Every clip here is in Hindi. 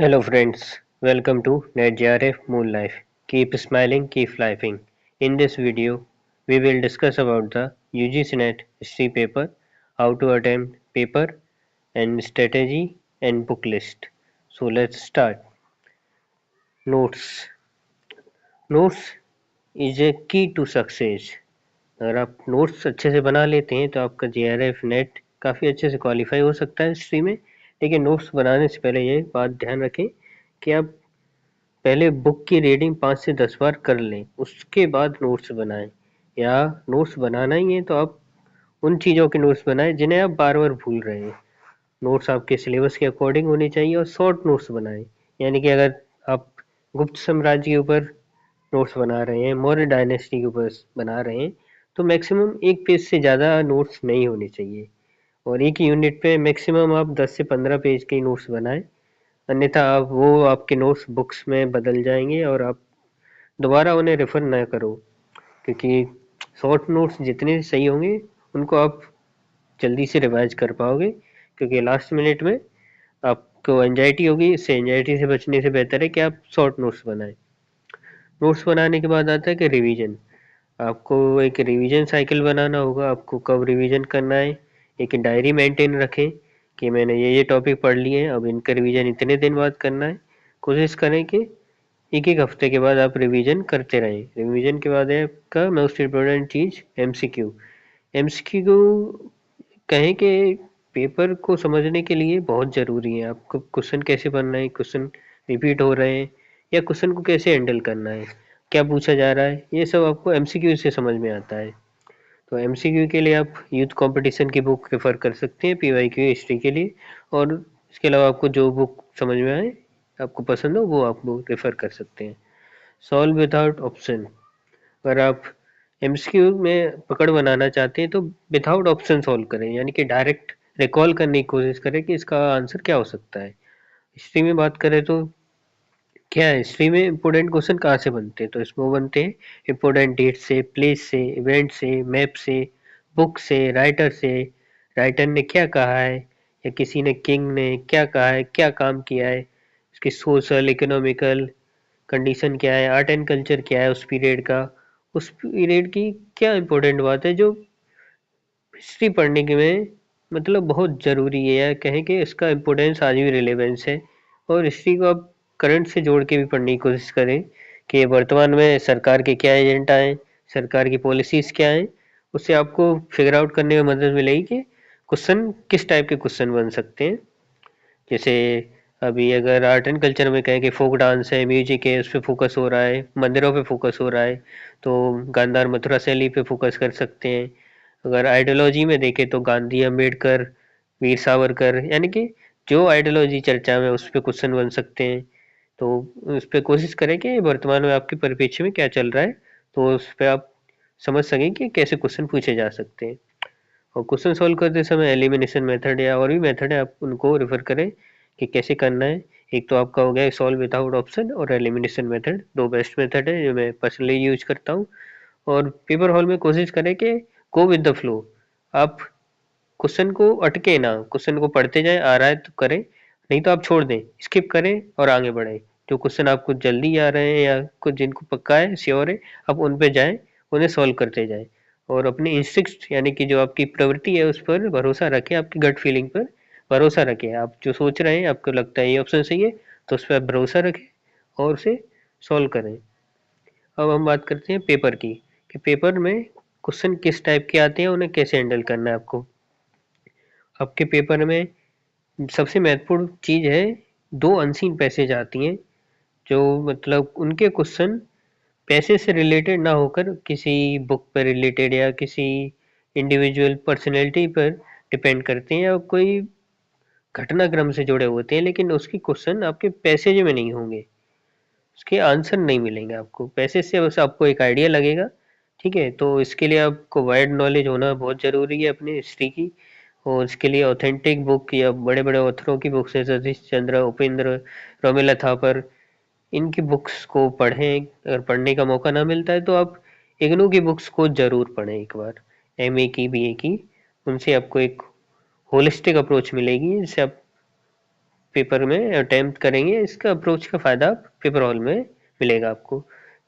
Hello friends, welcome to NetJRF Moon Life. Keep smiling, keep laughing. In this video, we will discuss about the UGC Net history paper, how to attempt paper and strategy and book list. So let's start. Notes. Notes is a key to success. अगर आप नोट्स अच्छे से बना लेते हैं तो आपका JRF नेट काफ़ी अच्छे से क्वालिफाई हो सकता है हिस्ट्री में। लेकिन नोट्स बनाने से पहले ये बात ध्यान रखें कि आप पहले बुक की रीडिंग 5 से 10 बार कर लें, उसके बाद नोट्स बनाएं। या नोट्स बनाना ही है तो आप उन चीज़ों के नोट्स बनाएं जिन्हें आप बार बार भूल रहे हैं। नोट्स आपके सिलेबस के अकॉर्डिंग होने चाहिए और शॉर्ट नोट्स बनाएं। यानी कि अगर आप गुप्त साम्राज्य के ऊपर नोट्स बना रहे हैं, मौर्य डायनेस्टी के ऊपर बना रहे हैं, तो मैक्सिमम एक पेज से ज़्यादा नोट्स नहीं होने चाहिए। और एक यूनिट पे मैक्सिमम आप 10 से 15 पेज के नोट्स बनाएं, अन्यथा आप वो आपके नोट्स बुक्स में बदल जाएंगे और आप दोबारा उन्हें रेफर ना करो। क्योंकि शॉर्ट नोट्स जितने सही होंगे उनको आप जल्दी से रिवाइज कर पाओगे, क्योंकि लास्ट मिनट में आपको एंजाइटी होगी। इससे एंजाइटी से बचने से बेहतर है कि आप शॉर्ट नोट्स बनाएं। नोट्स बनाने के बाद आता है कि रिवीजन। आपको एक रिवीजन साइकिल बनाना होगा। आपको कब रिवीजन करना है, एक डायरी मेंटेन रखें कि मैंने ये टॉपिक पढ़ लिए हैं, अब इनका रिवीजन इतने दिन बाद करना है। कोशिश करें कि एक एक हफ्ते के बाद आप रिवीजन करते रहें। रिवीजन के बाद है आपका मोस्ट इम्पोर्टेंट चीज़ एमसीक्यू। एमसीक्यू कहें कि पेपर को समझने के लिए बहुत ज़रूरी है। आपको क्वेश्चन कैसे बनना है, क्वेश्चन रिपीट हो रहे हैं या क्वेश्चन को कैसे हैंडल करना है, क्या पूछा जा रहा है, ये सब आपको एमसीक्यू से समझ में आता है। तो एमसीक्यू के लिए आप यूथ कंपटीशन की बुक रेफर कर सकते हैं पीवाईक्यू हिस्ट्री के लिए। और इसके अलावा आपको जो बुक समझ में आए, आपको पसंद हो, वो आप बुक रेफर कर सकते हैं। Solve without option. अगर आप एमसीक्यू में पकड़ बनाना चाहते हैं तो विदाउट ऑप्शन सॉल्व करें, यानी कि डायरेक्ट रिकॉल करने की कोशिश करें कि इसका आंसर क्या हो सकता है। हिस्ट्री में बात करें तो क्या है, हिस्ट्री में इंपॉर्टेंट क्वेश्चन कहाँ से बनते हैं, तो इसमें वो बनते हैं इंपॉर्टेंट डेट से, प्लेस से, इवेंट से, मैप से, बुक से, राइटर से। राइटर ने क्या कहा है या किसी ने किंग ने क्या कहा है, क्या काम किया है, इसकी सोशल इकोनॉमिकल कंडीशन क्या है, आर्ट एंड कल्चर क्या है उस पीरियड की क्या इम्पोर्टेंट बात है जो हिस्ट्री पढ़ने के में मतलब बहुत ज़रूरी है, या कहें कि इसका इम्पोर्टेंस आज भी रिलेवेंस है। और हिस्ट्री को आप करंट से जोड़ के भी पढ़ने की कोशिश करें कि वर्तमान में सरकार के क्या एजेंडा हैं, सरकार की पॉलिसीज़ क्या हैं। उससे आपको फिगर आउट करने में मदद मिलेगी कि क्वेश्चन किस टाइप के क्वेश्चन बन सकते हैं। जैसे अभी अगर आर्ट एंड कल्चर में कहें कि फोक डांस है, म्यूजिक है, उस पे फोकस हो रहा है, मंदिरों पे फोकस हो रहा है, तो गांधार मथुरा शैली पे फोकस कर सकते हैं। अगर आइडियोलॉजी में देखें तो गांधी, अम्बेडकर, वीर सावरकर, यानी कि जो आइडियोलॉजी चर्चा में उस पे क्वेश्चन बन सकते हैं। तो उस पे कोशिश करें कि वर्तमान में आपके परिप्रेक्ष्य में क्या चल रहा है, तो उस पे आप समझ सकें कि कैसे क्वेश्चन पूछे जा सकते हैं। और क्वेश्चन सॉल्व करते समय एलिमिनेशन मेथड या और भी मेथड है, आप उनको रेफर करें कि कैसे करना है। एक तो आपका हो गया सॉल्व विदाउट ऑप्शन और एलिमिनेशन मेथड, दो बेस्ट मेथड है जो मैं पर्सनली यूज करता हूँ। और पेपर हॉल में कोशिश करें कि गो विद द फ्लो। आप क्वेश्चन को अटके ना, क्वेश्चन को पढ़ते जाएं, आ रहा है तो करें, नहीं तो आप छोड़ दें, स्किप करें और आगे बढ़ें। जो क्वेश्चन आपको जल्दी आ रहे हैं या कुछ जिनको पक्का है, श्योर है, आप उन पे जाएं, उन्हें सॉल्व करते जाएं। और अपनी इंस्टिंक्ट यानी कि जो आपकी प्रवृत्ति है उस पर भरोसा रखें, आपकी गट फीलिंग पर भरोसा रखें। आप जो सोच रहे हैं, आपको लगता है ये ऑप्शन सही है, तो उस पर आप भरोसा रखें और उसे सॉल्व करें। अब हम बात करते हैं पेपर की, कि पेपर में क्वेश्चन किस टाइप के आते हैं, उन्हें कैसे हैंडल करना है आपको। आपके पेपर में सबसे महत्वपूर्ण चीज़ है, दो अनसीन पैसेज आती हैं जो मतलब उनके क्वेश्चन पैसे से रिलेटेड ना होकर किसी बुक पर रिलेटेड या किसी इंडिविजुअल पर्सनैलिटी पर डिपेंड करते हैं या कोई घटनाक्रम से जुड़े होते हैं, लेकिन उसकी क्वेश्चन आपके पैसेज में नहीं होंगे, उसके आंसर नहीं मिलेंगे आपको। पैसेज से बस आपको एक आइडिया लगेगा, ठीक है। तो इसके लिए आपको वाइड नॉलेज होना बहुत ज़रूरी है अपनी हिस्ट्री की। और इसके लिए ऑथेंटिक बुक या बड़े बड़े ऑथरों की बुक्स है, सतीश चंद्र, उपेंद्र, रोमिला थापर, इनकी बुक्स को पढ़ें। अगर पढ़ने का मौका ना मिलता है तो आप इग्नू की बुक्स को ज़रूर पढ़ें एक बार, एमए की, बीए की। उनसे आपको एक होलिस्टिक अप्रोच मिलेगी जिससे आप पेपर में अटेम्प्ट करेंगे, इसका अप्रोच का फ़ायदा आप पेपर हॉल में मिलेगा आपको।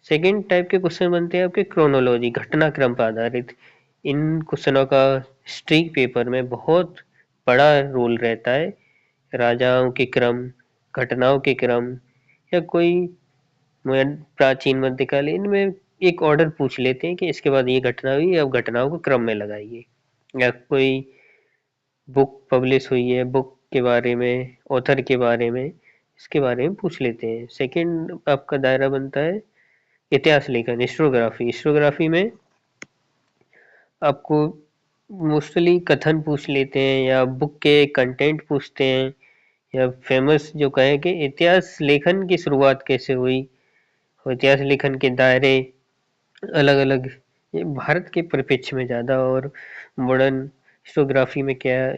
सेकेंड टाइप के क्वेश्चन बनते हैं आपके क्रोनोलॉजी, घटनाक्रम पर आधारित। इन क्वेश्चनों का हिस्ट्री पेपर में बहुत बड़ा रोल रहता है। राजाओं के क्रम, घटनाओं के क्रम, या कोई प्राचीन मध्यकाल, इनमें एक ऑर्डर पूछ लेते हैं कि इसके बाद ये घटना हुई, अब घटनाओं को क्रम में लगाइए। या कोई बुक पब्लिश हुई है, बुक के बारे में, ऑथर के बारे में, इसके बारे में पूछ लेते हैं। सेकंड आपका दायरा बनता है इतिहास लेखन, हिस्टोग्राफी। हिस्टोग्राफी में आपको मोस्टली कथन पूछ लेते हैं, या बुक के कंटेंट पूछते हैं, या फेमस जो कहे कि इतिहास लेखन की शुरुआत कैसे हुई, और इतिहास लेखन के दायरे अलग अलग, ये भारत के परिप्रेक्ष्य में ज़्यादा, और मॉडर्न हिस्टोग्राफी में क्या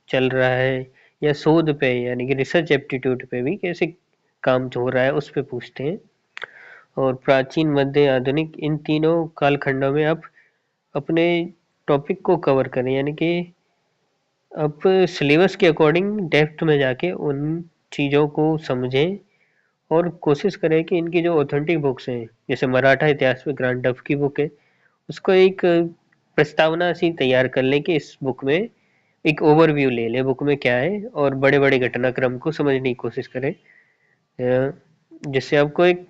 चल रहा है, या शोध पे यानी कि रिसर्च एप्टीट्यूड पे भी कैसे काम हो रहा है, उस पे पूछते हैं। और प्राचीन, मध्य, आधुनिक, इन तीनों कालखंडों में आप अपने टॉपिक को कवर करें, यानी कि आप सिलेबस के अकॉर्डिंग डेप्थ में जाके उन चीज़ों को समझें, और कोशिश करें कि इनकी जो ऑथेंटिक बुक्स हैं, जैसे मराठा इतिहास में ग्रांड डफ की बुक है, उसको एक प्रस्तावना सी तैयार कर लें कि इस बुक में एक ओवरव्यू ले लें, बुक में क्या है, और बड़े बड़े घटनाक्रम को समझने की कोशिश करें, जिससे आपको एक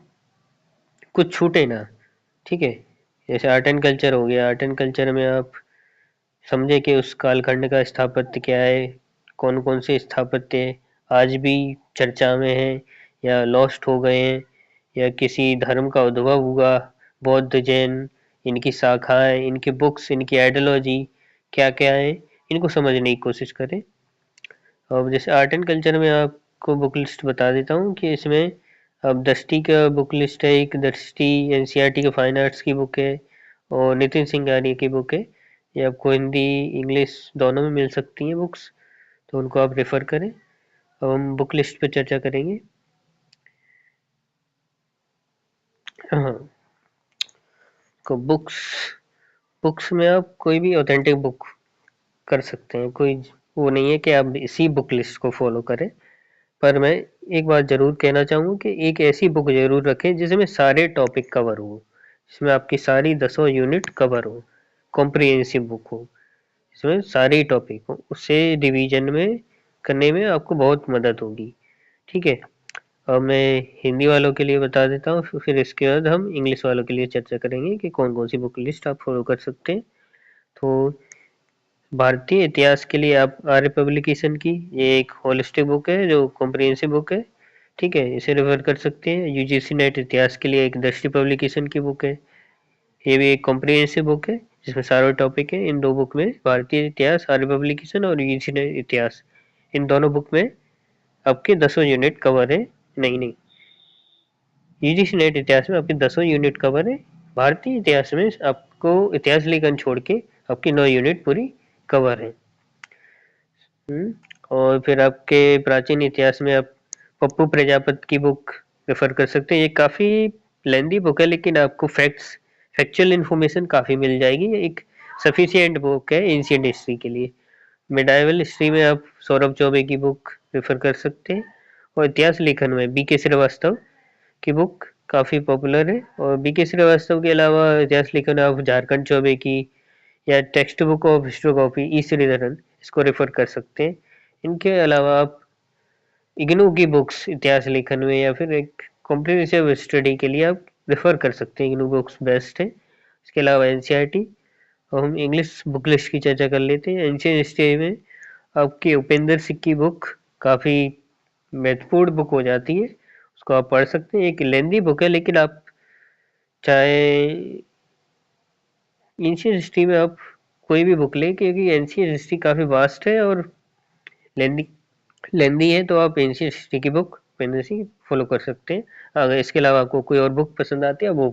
कुछ छूटे ना। ठीक है, जैसे आर्ट एंड कल्चर हो गया, आर्ट एंड कल्चर में आप समझे कि उस कालखंड का स्थापत्य क्या है, कौन कौन से स्थापत्य आज भी चर्चा में हैं या लॉस्ट हो गए हैं, या किसी धर्म का उद्भव हुआ, बौद्ध, जैन, इनकी शाखाएं, इनकी बुक्स, इनकी आइडियोलॉजी क्या क्या है, इनको समझने की कोशिश करें। अब जैसे आर्ट एंड कल्चर में आपको बुक लिस्ट बता देता हूँ कि इसमें अब दृष्टि का बुक लिस्ट है, एक दृष्टि एनसीईआरटी के फाइन आर्ट्स की बुक है, और नितिन सिंघानिया की बुक है। ये आपको हिंदी इंग्लिश दोनों में मिल सकती हैं बुक्स, तो उनको आप रेफ़र करें। अब हम बुक लिस्ट पे चर्चा करेंगे। हाँ, तो बुक्स बुक्स में आप कोई भी ऑथेंटिक बुक कर सकते हैं, कोई वो नहीं है कि आप इसी बुक लिस्ट को फॉलो करें। पर मैं एक बात ज़रूर कहना चाहूँगा कि एक ऐसी बुक ज़रूर रखें जिसमें सारे टॉपिक कवर हो, जिसमें आपकी सारी 10 यूनिट कवर हो, कॉम्प्रिहेंसिव बुक हो, इसमें सारे टॉपिक हो, उससे रिवीजन में करने में आपको बहुत मदद होगी। ठीक है, अब मैं हिंदी वालों के लिए बता देता हूँ, फिर इसके बाद हम इंग्लिश वालों के लिए चर्चा करेंगे कि कौन कौन सी बुक लिस्ट आप फॉलो कर सकते हैं। तो भारतीय इतिहास के लिए आप आर्य पब्लिकेशन की ये एक होलिस्टिक बुक है जो कॉम्प्रिहेंसिव बुक है। ठीक है, इसे रेफर कर सकते हैं। यूजीसी नेट इतिहास के लिए एक दृष्टि पब्लिकेशन की बुक है, ये भी एक कॉम्प्रिहेंसिव बुक है जिसमें सारे टॉपिक है। इन दो बुक में भारतीय इतिहास आर्य पब्लिकेशन और यूजीसी नेट इतिहास, इन दोनों बुक में आपके 10 यूनिट कवर है। नहीं नहीं, यूजीसी नेट इतिहास में आपके 10 यूनिट कवर है, भारतीय इतिहास में आपको इतिहास लेखन छोड़ के आपकी 9 यूनिट पूरी कवर है। और फिर आपके प्राचीन इतिहास में आप पप्पू प्रजापति की बुक रेफर कर सकते हैं। ये काफ़ी लेंदी बुक है, लेकिन आपको फैक्चुअल इन्फॉर्मेशन काफ़ी मिल जाएगी। ये एक सफिशिएंट बुक है एंशिएंट हिस्ट्री के लिए। मिडाइवल हिस्ट्री में आप सौरभ चौबे की बुक रेफर कर सकते हैं। और इतिहास लेखन में बी के श्रीवास्तव की बुक काफ़ी पॉपुलर है। और बी के श्रीवास्तव के अलावा इतिहास लेखन आप झारखंड चौबे की, या टेक्स्ट बुक ऑफ हिस्टोग्राफी ई श्रीधरन, इसको रेफर कर सकते हैं। इनके अलावा आप इग्नू की बुक्स इतिहास लेखन में, या फिर एक कॉम्प्रिहेंसिव स्टडी के लिए आप रेफर कर सकते हैं, इग्नू बुक्स बेस्ट है। इसके अलावा एनसीईआरटी। और हम इंग्लिश बुक लिस्ट की चर्चा कर लेते हैं। एंशिएंट हिस्ट्री में आपकी उपेंद्र सिंह की बुक काफ़ी महत्वपूर्ण बुक हो जाती है, उसको आप पढ़ सकते हैं। एक लेंदी बुक है, लेकिन आप चाहे एंशिएंट हिस्ट्री में आप कोई भी बुक लें, क्योंकि एंशिएंट हिस्ट्री काफ़ी वास्ट है और लेंदी लेंदी है, तो आप एंशिएंट हिस्ट्री की बुक पेंडेंसी फॉलो कर सकते हैं। अगर इसके अलावा आपको कोई और बुक पसंद आती है वो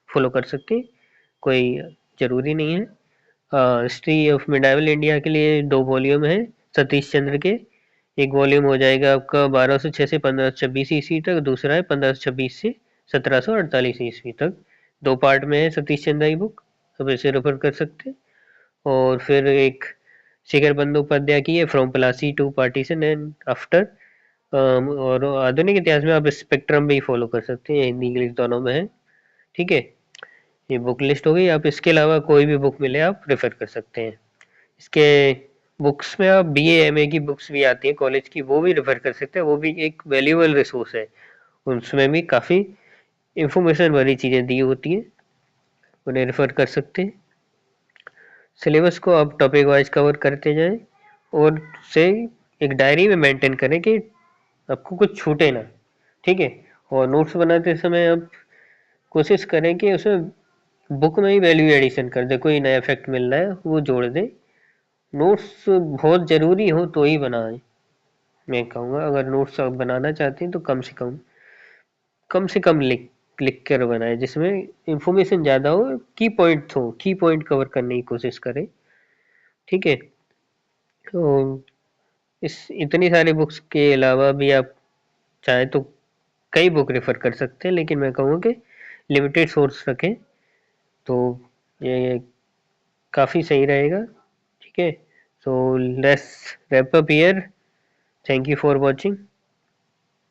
फॉलो कर सकते हैं, कोई ज़रूरी नहीं है। हिस्ट्री ऑफ मिडाइवल इंडिया के लिए 2 वॉल्यूम है सतीश चंद्र के। एक वॉल्यूम हो जाएगा आपका 1206 से 1526 ईस्वी तक, दूसरा है 1526 से 1748 ईस्वी तक। 2 पार्ट में है सतीश चंद्र की बुक, आप इसे रेफर कर सकते हैं। और फिर एक शिखर बंदोपाध्याय की है from Plassey to partition and after, और आधुनिक इतिहास में आप स्पेक्ट्रम भी फॉलो कर सकते हैं, हिंदी इंग्लिश दोनों में है। ठीक है, ये बुक लिस्ट हो गई। आप इसके अलावा कोई भी बुक मिले आप रेफर कर सकते हैं। इसके बुक्स में आप बी ए एम ए की बुक्स भी आती है कॉलेज की, वो भी रेफर कर सकते हैं। वो भी एक वैल्यूएबल रिसोर्स है, उसमें भी काफ़ी इंफॉर्मेशन वाली चीज़ें दी होती हैं, उन्हें रेफर कर सकते हैं। सिलेबस को आप टॉपिक वाइज कवर करते जाएं और से एक डायरी में मेंटेन करें कि आपको कुछ छूटे ना। ठीक है, और नोट्स बनाते समय आप कोशिश करें कि उसमें बुक में ही वैल्यू एडिशन कर दे, कोई नया फैक्ट मिल रहा है वो जोड़ दे। नोट्स बहुत ज़रूरी हो तो ही बनाएं, मैं कहूँगा। अगर नोट्स आप बनाना चाहते हैं तो कम से कम लिख लिख कर बनाएं, जिसमें इंफॉर्मेशन ज़्यादा हो, की पॉइंट हो, की पॉइंट कवर करने की कोशिश करें। ठीक है, तो इस इतनी सारी बुक्स के अलावा भी आप चाहें तो कई बुक रेफर कर सकते हैं, लेकिन मैं कहूँगा कि लिमिटेड सोर्स रखें तो ये काफ़ी सही रहेगा। ठीक है, so let's wrap up here. Thank you for watching.